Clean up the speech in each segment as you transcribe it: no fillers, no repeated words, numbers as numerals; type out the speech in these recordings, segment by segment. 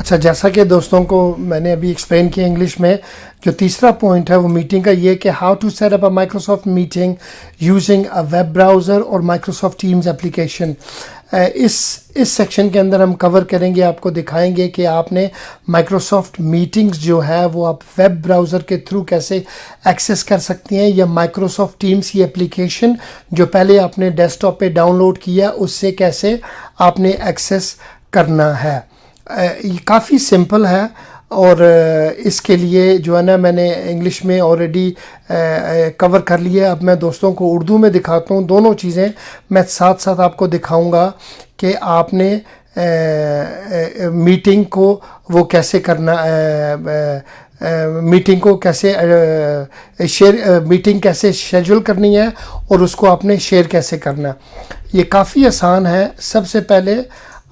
अच्छा, जैसा कि दोस्तों को मैंने अभी एक्सप्लेन किया इंग्लिश में, जो तीसरा पॉइंट है वो मीटिंग का ये कि how to set up a Microsoft meeting using a web browser और माइक्रोसॉफ्ट टीम्स एप्लीकेशन। इस सेक्शन के अंदर हम कवर करेंगे, आपको दिखाएंगे कि आपने माइक्रोसॉफ्ट मीटिंग्स जो है वो आप वेब ब्राउज़र के थ्रू कैसे एक्सेस कर सकती हैं, या माइक्रोसॉफ्ट टीम्स की एप्लीकेशन जो पहले आपने डेस्कटॉप पे डाउनलोड किया उससे कैसे आपने एक्सेस करना है। ये काफ़ी सिंपल है और इसके लिए जो है ना मैंने इंग्लिश में ऑलरेडी कवर कर लिया। अब मैं दोस्तों को उर्दू में दिखाता हूँ, दोनों चीज़ें मैं साथ साथ आपको दिखाऊंगा कि आपने मीटिंग को वो कैसे करना, मीटिंग को कैसे मीटिंग कैसे शेड्यूल करनी है और उसको आपने शेयर कैसे करना। ये काफ़ी आसान है। सबसे पहले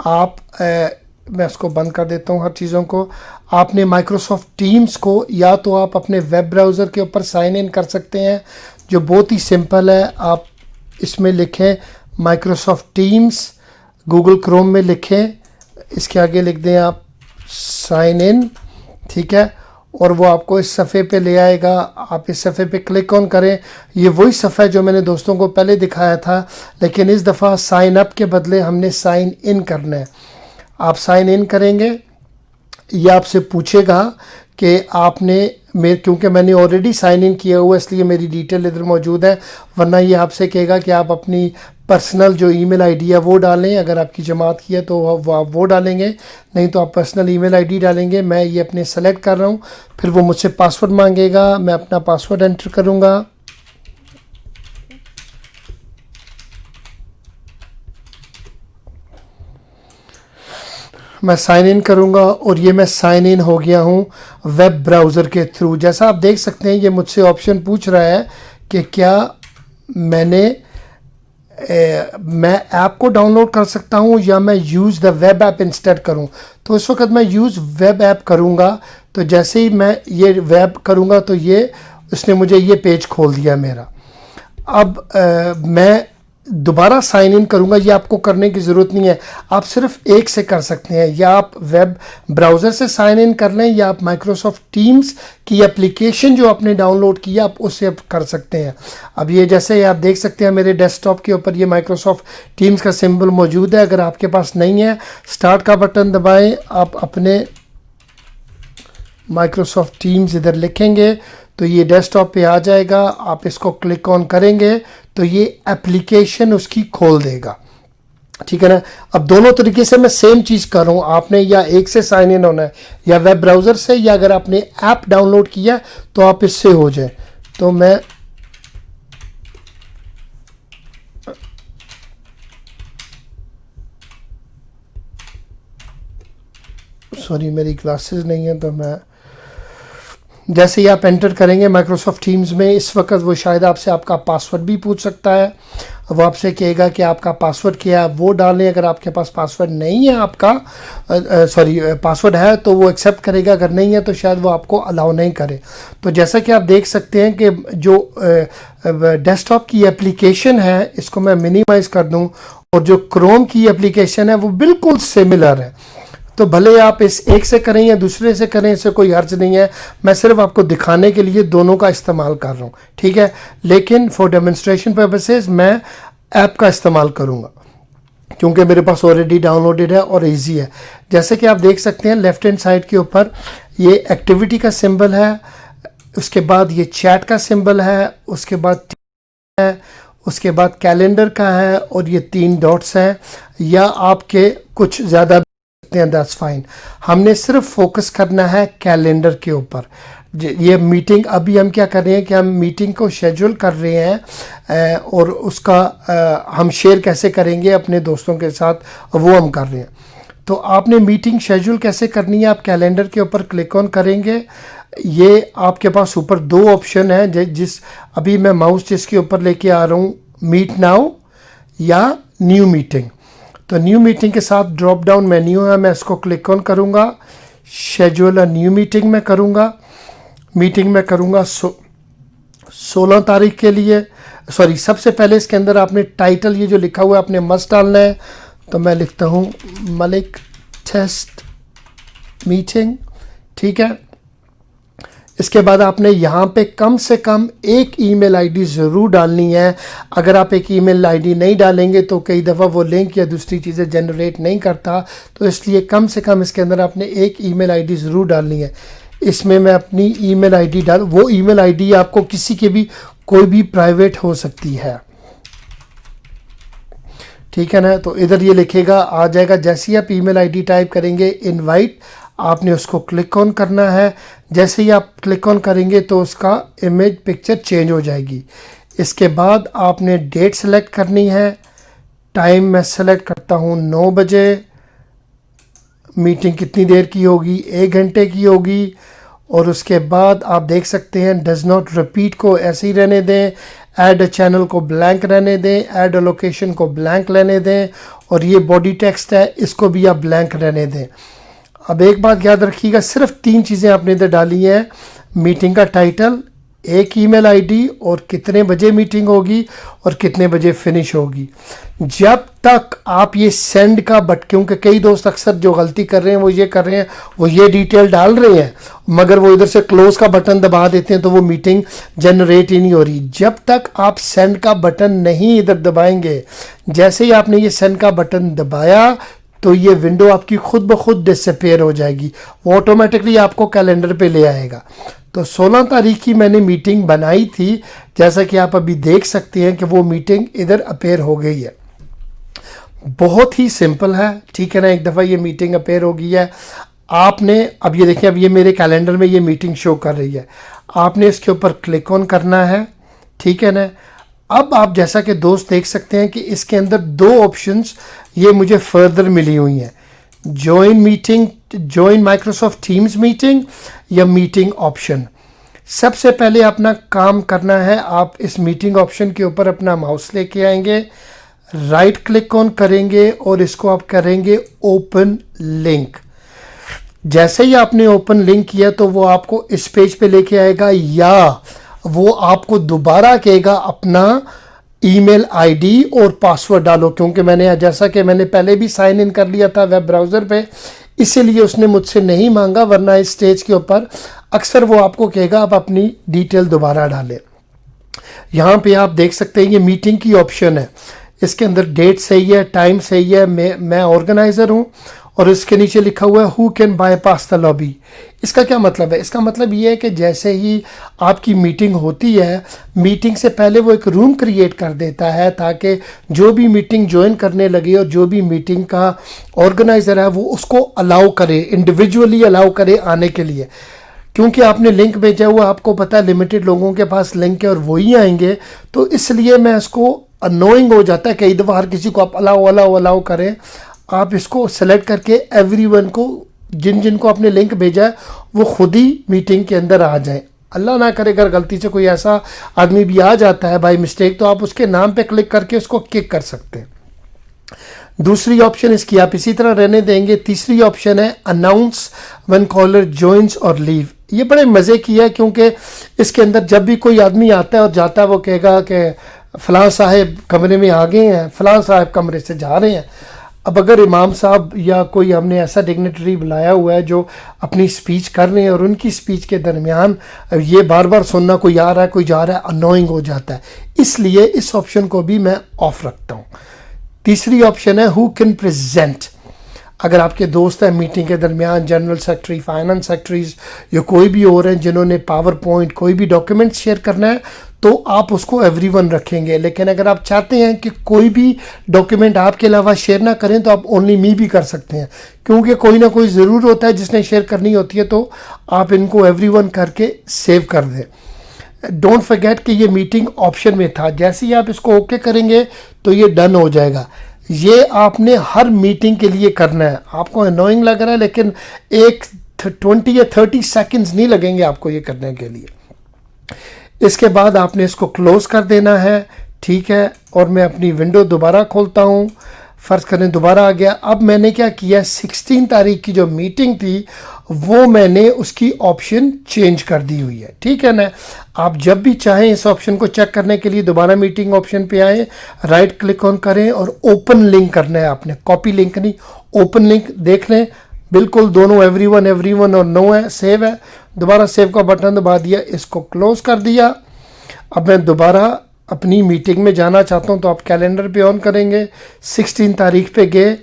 आप मैं इसको बंद कर देता हूँ हर चीज़ों को। आपने माइक्रोसॉफ्ट टीम्स को या तो आप अपने वेब ब्राउज़र के ऊपर साइन इन कर सकते हैं, जो बहुत ही सिंपल है। आप इसमें लिखें माइक्रोसॉफ्ट टीम्स, गूगल क्रोम में लिखें, इसके आगे लिख दें आप साइन इन, ठीक है, और वो आपको इस सफ़े पे ले आएगा। आप इस सफ़े पे क्लिक ऑन करें। ये वही सफ़ा है जो मैंने दोस्तों को पहले दिखाया था, लेकिन इस दफ़ा साइन अप के बदले हमने साइन इन करना है। आप साइन इन करेंगे, ये आपसे पूछेगा कि आपने क्योंकि मैंने ऑलरेडी साइन इन किया हुआ इसलिए मेरी डिटेल इधर मौजूद है, वरना ये आपसे कहेगा कि आप अपनी पर्सनल जो ईमेल आईडी है वो डालें। अगर आपकी जमात की है तो आप वो डालेंगे, नहीं तो आप पर्सनल ईमेल आईडी डालेंगे। मैं ये अपने सेलेक्ट कर रहा हूँ, फिर वो मुझसे पासवर्ड मांगेगा, मैं अपना पासवर्ड एंटर करूँगा। मैं साइन इन करूंगा और ये मैं साइन इन हो गया हूँ वेब ब्राउज़र के थ्रू। जैसा आप देख सकते हैं ये मुझसे ऑप्शन पूछ रहा है कि क्या मैं ऐप को डाउनलोड कर सकता हूँ या मैं use the web app instead करूँ। तो इस वक्त मैं यूज़ वेब ऐप करूँगा। तो जैसे ही मैं ये वेब करूँगा तो ये उसने मुझे ये पेज खोल दिया मेरा। अब मैं दोबारा साइन इन करूंगा, ये आपको करने की ज़रूरत नहीं है, आप सिर्फ एक से कर सकते हैं। या आप वेब ब्राउज़र से साइन इन कर लें या आप माइक्रोसॉफ्ट टीम्स की एप्लीकेशन जो आपने डाउनलोड किया आप उससे कर सकते हैं। अब ये जैसे आप देख सकते हैं मेरे डेस्कटॉप के ऊपर ये माइक्रोसॉफ्ट टीम्स का सिंबल मौजूद है। अगर आपके पास नहीं है, स्टार्ट का बटन दबाएं, आप अपने माइक्रोसॉफ्ट टीम्स इधर लिखेंगे तो ये डेस्कटॉप पे आ जाएगा। आप इसको क्लिक ऑन करेंगे तो ये एप्लीकेशन उसकी खोल देगा, ठीक है ना। अब दोनों तरीके से मैं सेम चीज़ कर रहा हूँ। आपने या एक से साइन इन होना है या वेब ब्राउज़र से, या अगर आपने ऐप डाउनलोड किया तो आप इससे हो जाए। तो मैं सॉरी मेरी ग्लासेस नहीं है, तो मैं जैसे ही आप एंटर करेंगे माइक्रोसॉफ्ट टीम्स में, इस वक्त वो शायद आपसे आपका पासवर्ड भी पूछ सकता है। वो आपसे कहेगा कि आपका पासवर्ड क्या है, वो डालें। अगर आपके पास पासवर्ड नहीं है, आपका पासवर्ड है तो वो एक्सेप्ट करेगा, अगर नहीं है तो शायद वो आपको अलाउ नहीं करे। तो जैसा कि आप देख सकते हैं कि जो डेस्कटॉप की एप्लीकेशन है इसको मैं मिनिमाइज़ कर दूं, और जो क्रोम की एप्लीकेशन है वो बिल्कुल सिमिलर है। तो भले आप इस एक से करें या दूसरे से करें, इससे कोई हर्ज नहीं है। मैं सिर्फ आपको दिखाने के लिए दोनों का इस्तेमाल कर रहा हूँ, ठीक है। लेकिन फॉर डेमोन्स्ट्रेशन पर्पसेस मैं ऐप का इस्तेमाल करूँगा क्योंकि मेरे पास ऑलरेडी डाउनलोडेड है और इजी है। जैसे कि आप देख सकते हैं लेफ्ट हैंड साइड के ऊपर ये एक्टिविटी का सिंबल है, उसके बाद ये चैट का सिंबल है, उसके बाद है, उसके बाद कैलेंडर का है, और ये 3 डॉट्स हैं। या आपके कुछ ज़्यादा दैट्स फाइन। हमने सिर्फ फोकस करना है कैलेंडर के ऊपर। ये मीटिंग अभी हम क्या कर रहे हैं कि हम मीटिंग को शेड्यूल कर रहे हैं और उसका हम शेयर कैसे करेंगे अपने दोस्तों के साथ, वो हम कर रहे हैं। तो आपने मीटिंग शेड्यूल कैसे करनी है, आप कैलेंडर के ऊपर क्लिक ऑन करेंगे। ये आपके पास ऊपर 2 ऑप्शन हैं, जिस अभी मैं माउस जिसके ऊपर लेके आ रहा हूँ, मीट नाउ या न्यू मीटिंग। तो न्यू मीटिंग के साथ ड्रॉप डाउन मेन्यू है, मैं इसको क्लिक ऑन करूँगा। शेड्यूल न्यू मीटिंग में करूँगा। मीटिंग में करूँगा 16 तारीख के लिए। सॉरी, सबसे पहले इसके अंदर आपने टाइटल ये जो लिखा हुआ है आपने मस्ट डालना है। तो मैं लिखता हूँ मलिक टेस्ट मीटिंग, ठीक है। इसके बाद आपने यहाँ पे कम से कम एक ईमेल आईडी ज़रूर डालनी है। अगर आप एक ईमेल आईडी नहीं डालेंगे तो कई दफ़ा वो लिंक या दूसरी चीज़ें जनरेट नहीं करता, तो इसलिए कम से कम इसके अंदर आपने एक ईमेल आईडी ज़रूर डालनी है। इसमें मैं अपनी ईमेल आईडी वो ईमेल आईडी आपको किसी के भी कोई भी प्राइवेट हो सकती है, ठीक है ना। तो इधर ये लिखेगा आ जाएगा, जैसे ही आप ईमेल आईडी टाइप करेंगे इनवाइट, आपने उसको क्लिक ऑन करना है। जैसे ही आप क्लिक ऑन करेंगे तो उसका इमेज पिक्चर चेंज हो जाएगी। इसके बाद आपने डेट सेलेक्ट करनी है। टाइम मैं सेलेक्ट करता हूँ 9 बजे। मीटिंग कितनी देर की होगी? 1 घंटे की होगी। और उसके बाद आप देख सकते हैं डज नॉट रिपीट को ऐसे ही रहने दें, ऐड अ चैनल को ब्लैंक रहने दें, ऐड अ लोकेशन को ब्लैंक रहने दें, और ये बॉडी टेक्स्ट है इसको भी आप ब्लैंक रहने दें। अब एक बात याद रखिएगा, सिर्फ 3 चीज़ें आपने इधर डाली हैं, मीटिंग का टाइटल, एक ईमेल आईडी, और कितने बजे मीटिंग होगी और कितने बजे फिनिश होगी। जब तक आप ये सेंड का क्योंकि कई दोस्त अक्सर जो गलती कर रहे हैं वो ये कर रहे हैं, वो ये डिटेल डाल रहे हैं मगर वो इधर से क्लोज का बटन दबा देते हैं तो वो मीटिंग जनरेट ही नहीं हो रही। जब तक आप सेंड का बटन नहीं इधर दबाएंगे, जैसे ही आपने ये सेंड का बटन दबाया तो ये विंडो आपकी खुद ब खुद डिसअपीयर हो जाएगी, वो ऑटोमेटिकली आपको कैलेंडर पे ले आएगा। तो 16 तारीख की मैंने मीटिंग बनाई थी, जैसा कि आप अभी देख सकते हैं कि वो मीटिंग इधर अपेयर हो गई है। बहुत ही सिंपल है, ठीक है ना। एक दफ़ा ये मीटिंग अपेयर हो गई है। आपने अब ये देखें, अब ये मेरे कैलेंडर में ये मीटिंग शो कर रही है। आपने इसके ऊपर क्लिक ऑन करना है, ठीक है ना। अब आप जैसा कि दोस्त देख सकते हैं कि इसके अंदर 2 ऑप्शंस ये मुझे फर्दर मिली हुई हैं, join meeting, join Microsoft teams meeting या मीटिंग ऑप्शन। सबसे पहले अपना काम करना है, आप इस मीटिंग ऑप्शन के ऊपर अपना माउस लेके आएंगे, राइट क्लिक ऑन करेंगे और इसको आप करेंगे ओपन लिंक। जैसे ही आपने ओपन लिंक किया तो वो आपको इस पेज पे लेके आएगा, या वो आपको दोबारा कहेगा अपना ईमेल आईडी और पासवर्ड डालो, क्योंकि मैंने जैसा कि मैंने पहले भी साइन इन कर लिया था वेब ब्राउज़र पे, इसीलिए उसने मुझसे नहीं मांगा, वरना इस स्टेज के ऊपर अक्सर वो आपको कहेगा आप अपनी डिटेल दोबारा डालें। यहाँ पे आप देख सकते हैं ये मीटिंग की ऑप्शन है, इसके अंदर डेट सही है, टाइम सही है, मैं ऑर्गेनाइज़र हूँ, और इसके नीचे लिखा हुआ है who can bypass the lobby. इसका क्या मतलब है? इसका मतलब ये है कि जैसे ही आपकी मीटिंग होती है, मीटिंग से पहले वो एक रूम क्रिएट कर देता है ताकि जो भी मीटिंग ज्वाइन करने लगे और जो भी मीटिंग का ऑर्गेनाइज़र है वो उसको अलाउ करे, इंडिविजुअली अलाउ करे आने के लिए। क्योंकि आपने लिंक भेजा हुआ, आपको पता है लिमिटेड लोगों के पास लिंक है और वही आएंगे, तो इसलिए मैं इसको अनोइंग हो जाता है कई दफ़ा हर किसी को आप अलाउ अलाउ अलाउ करें। आप इसको सेलेक्ट करके एवरीवन को, जिन जिन को आपने लिंक भेजा है वो खुद ही मीटिंग के अंदर आ जाएं। अल्लाह ना करे अगर गलती से कोई ऐसा आदमी भी आ जाता है बाय मिस्टेक, तो आप उसके नाम पे क्लिक करके उसको किक कर सकते हैं। दूसरी ऑप्शन इसकी आप इसी तरह रहने देंगे। तीसरी ऑप्शन है अनाउंस व्हेन कॉलर जॉइन्स और लीव। ये बड़े मज़े की है क्योंकि इसके अंदर जब भी कोई आदमी आता है और जाता है वो कहेगा कि फ़लाँ साहब कमरे में आ गए हैं, फ़लाँ साहब कमरे से जा रहे हैं। अब अगर इमाम साहब या कोई हमने ऐसा डिग्नेटरी बुलाया हुआ है जो अपनी स्पीच कर रहे हैं और उनकी स्पीच के दरमियान ये बार बार सुनना कोई आ रहा है कोई जा रहा है, अनोइंग हो जाता है, इसलिए इस ऑप्शन को भी मैं ऑफ रखता हूँ। तीसरी ऑप्शन है हु कैन प्रेजेंट। अगर आपके दोस्त हैं मीटिंग के दरमियान, जनरल सेक्रेटरी, फाइनेंस सेक्रेटरीज या कोई भी और हैं जिन्होंने पावर पॉइंट कोई भी डॉक्यूमेंट शेयर करना है, तो आप उसको एवरीवन रखेंगे। लेकिन अगर आप चाहते हैं कि कोई भी डॉक्यूमेंट आपके अलावा शेयर ना करें तो आप ओनली मी भी कर सकते हैं, क्योंकि कोई ना कोई ज़रूर होता है जिसने शेयर करनी होती है, तो आप इनको एवरीवन करके सेव कर दें। डोंट फॉरगेट कि ये मीटिंग ऑप्शन में था, जैसे ही आप इसको ओके करेंगे तो ये डन हो जाएगा। ये आपने हर मीटिंग के लिए करना है। आपको अनोइंग लग रहा है लेकिन 20 या 30 सेकंड्स नहीं लगेंगे आपको ये करने के लिए। इसके बाद आपने इसको क्लोज कर देना है, ठीक है। और मैं अपनी विंडो दोबारा खोलता हूँ। फ़र्ज़ करें दोबारा आ गया। अब मैंने क्या किया, 16 तारीख की जो मीटिंग थी वो मैंने उसकी ऑप्शन चेंज कर दी हुई है, ठीक है ना। आप जब भी चाहें इस ऑप्शन को चेक करने के लिए दोबारा मीटिंग ऑप्शन पे आएँ, राइट क्लिक ऑन करें और ओपन लिंक करना है आपने, कॉपी लिंक नहीं, ओपन लिंक देख लें, बिल्कुल दोनों एवरीवन और नो है, सेव है। दोबारा सेव का बटन दबा दिया, इसको क्लोज कर दिया। अब मैं दोबारा अपनी मीटिंग में जाना चाहता हूं तो आप कैलेंडर पे ऑन करेंगे, 16 तारीख पे गए,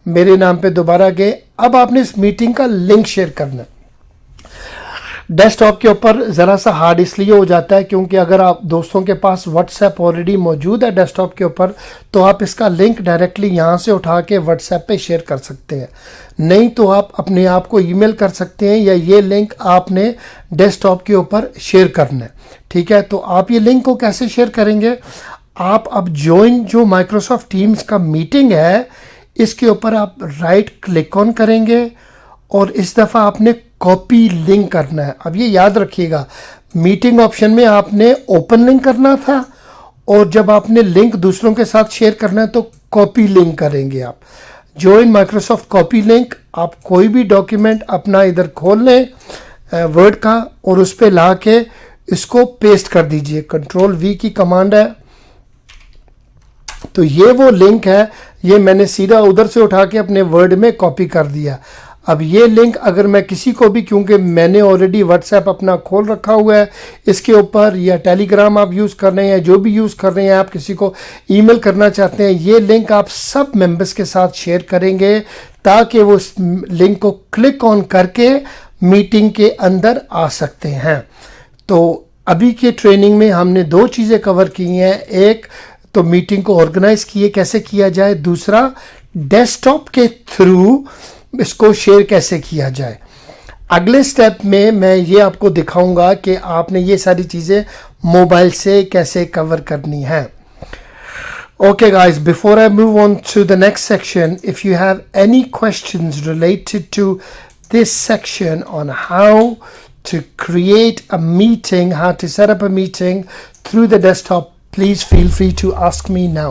मेरे नाम पे दोबारा गए। अब आपने इस मीटिंग का लिंक शेयर करना है। डेस्कटॉप के ऊपर ज़रा सा हार्ड इसलिए हो जाता है क्योंकि अगर आप दोस्तों के पास व्हाट्सएप ऑलरेडी मौजूद है डेस्कटॉप के ऊपर, तो आप इसका लिंक डायरेक्टली यहाँ से उठा के व्हाट्सएप पे शेयर कर सकते हैं। नहीं तो आप अपने आप को ईमेल कर सकते हैं, या ये लिंक आपने डेस्कटॉप के ऊपर शेयर करना है। ठीक है, तो आप ये लिंक को कैसे शेयर करेंगे? आप अब ज्वाइन जो माइक्रोसॉफ्ट टीम्स का मीटिंग है, इसके ऊपर आप राइट क्लिक ऑन करेंगे और इस दफ़ा आपने कॉपी लिंक करना है। अब ये याद रखिएगा, मीटिंग ऑप्शन में आपने ओपन लिंक करना था, और जब आपने लिंक दूसरों के साथ शेयर करना है तो कॉपी लिंक करेंगे आप। ज्वाइन माइक्रोसॉफ्ट कॉपी लिंक, आप कोई भी डॉक्यूमेंट अपना इधर खोल लें वर्ड का, और उस पर ला के इसको पेस्ट कर दीजिए। Ctrl+V की कमांड है। तो ये वो लिंक है, ये मैंने सीधा उधर से उठा के अपने वर्ड में कॉपी कर दिया। अब ये लिंक अगर मैं किसी को भी, क्योंकि मैंने ऑलरेडी व्हाट्सएप अपना खोल रखा हुआ है इसके ऊपर, या टेलीग्राम आप यूज़ कर रहे हैं, जो भी यूज़ कर रहे हैं, आप किसी को ईमेल करना चाहते हैं, ये लिंक आप सब मेंबर्स के साथ शेयर करेंगे ताकि वो उस लिंक को क्लिक ऑन करके मीटिंग के अंदर आ सकते हैं। तो अभी के ट्रेनिंग में हमने दो चीज़ें कवर की हैं। एक तो मीटिंग को ऑर्गेनाइज किए कैसे किया जाए, दूसरा डेस्कटॉप के थ्रू इसको शेयर कैसे किया जाए। अगले स्टेप में मैं ये आपको दिखाऊंगा कि आपने ये सारी चीज़ें मोबाइल से कैसे कवर करनी है। Okay guys, before I move on to the next section, if you have any questions related to this section on how to create a meeting, how to set up a meeting through the desktop, please feel free to ask me now.